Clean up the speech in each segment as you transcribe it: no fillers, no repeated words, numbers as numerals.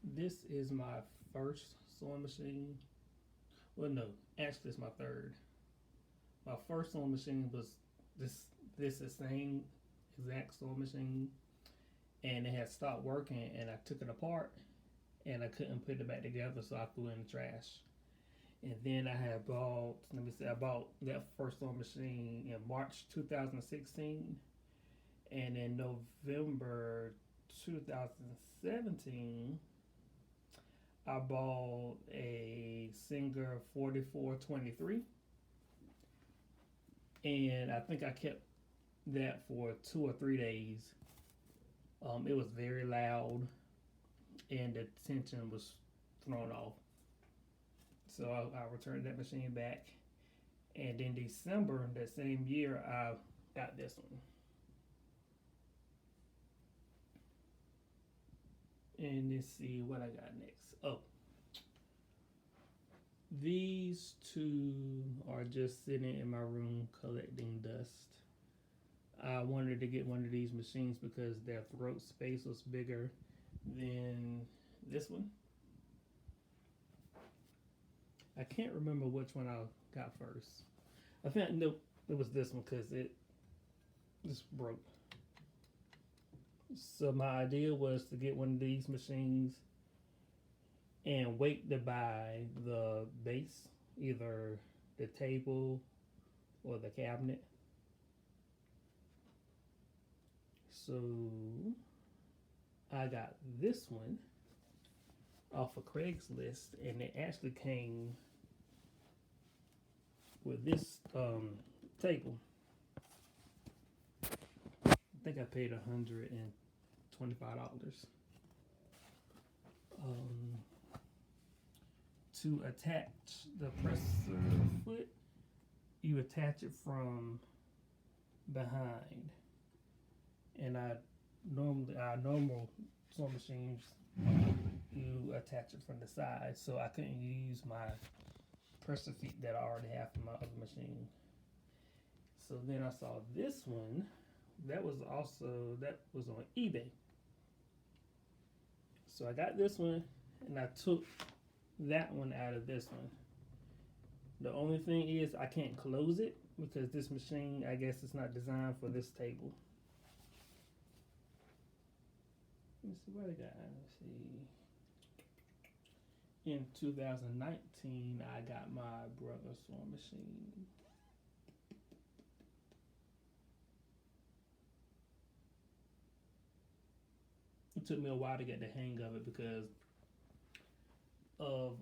This is my first sewing machine. Well, no, actually, it's my third. My first sewing machine was this. This the same exact sewing machine, and it had stopped working, and I took it apart, and I couldn't put it back together, so I threw it in the trash. And then I had bought. Let me see. I bought that first sewing machine in March 2016, and in November 2017 I bought a Singer 4423, and I think I kept that for 2 or 3 days. It was very loud, and the tension was thrown off. So I returned that machine back, and in December that same year, I got this one. And let's see what I got next. Oh, these two are just sitting in my room collecting dust. I wanted to get one of these machines because their throat space was bigger than this one. I can't remember which one I got first. I think no, it was this one because it just broke. So my idea was to get one of these machines and wait to buy the base, either the table or the cabinet. So I got this one off of Craigslist, and it actually came with this table. I think I paid $125. Um, to attach the presser foot, you attach it from behind, and our normal sewing machines you attach it from the side, so I couldn't use my presser feet that I already have from my other machine. So then I saw this one that was on eBay. So I got this one, and I took that one out of this one. The only thing is I can't close it because this machine, I guess, is not designed for this table. Let me see what I got. Let's see. In 2019, I got my brother's sewing machine. It took me a while to get the hang of it because of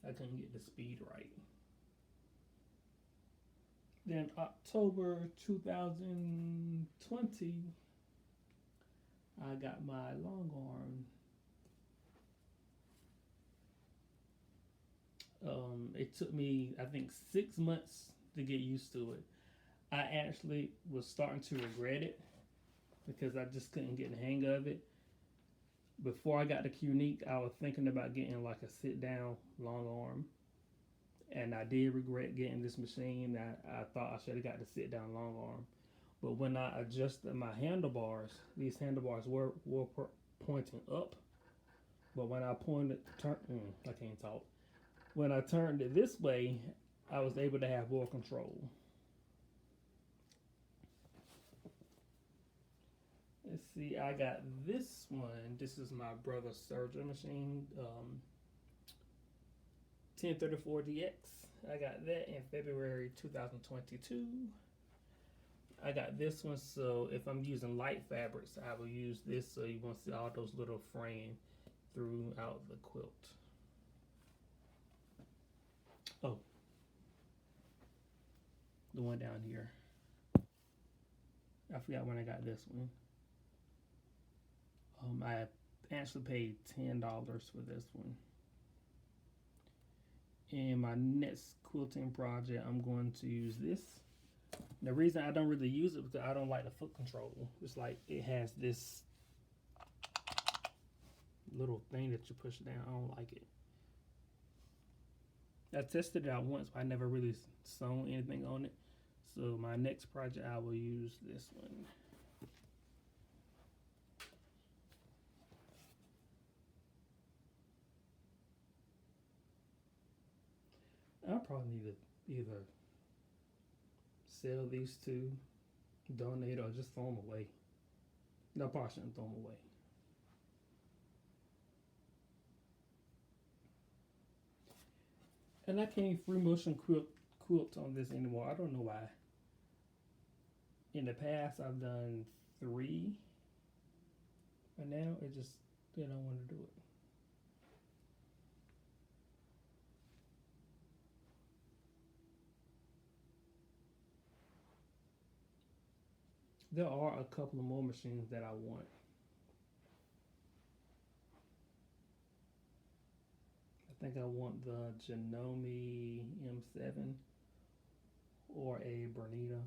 I couldn't get the speed right. Then October 2020, I got my Longarm. It took me, I think, 6 months to get used to it. I actually was starting to regret it because I just couldn't get the hang of it. Before I got the Qnique, I was thinking about getting like a sit down long arm, and I did regret getting this machine. I thought I should have got the sit down long arm, but when I adjusted my handlebars, these handlebars were pointing up. But when I I can't talk. When I turned it this way, I was able to have more control. Let's see, I got this one. This is my brother's surgery machine, 1034DX. I got that in February 2022. I got this one, so if I'm using light fabrics, I will use this so you won't see all those little fraying throughout the quilt. Oh, the one down here. I forgot when I got this one. I actually paid $10 for this one. In my next quilting project, I'm going to use this. The reason I don't really use it because I don't like the foot control. It's like it has this little thing that you push down. I don't like it. I tested it out once, but I never really sewn anything on it. So my next project, I will use this one. I probably need to either sell these two, donate, or just throw them away. No, probably shouldn't throw them away. And I can't free motion quilt on this anymore. I don't know why. In the past, I've done three, but now it just they don't want to do it. There are a couple of more machines that I want. I think I want the Janome M7 or a Bernita.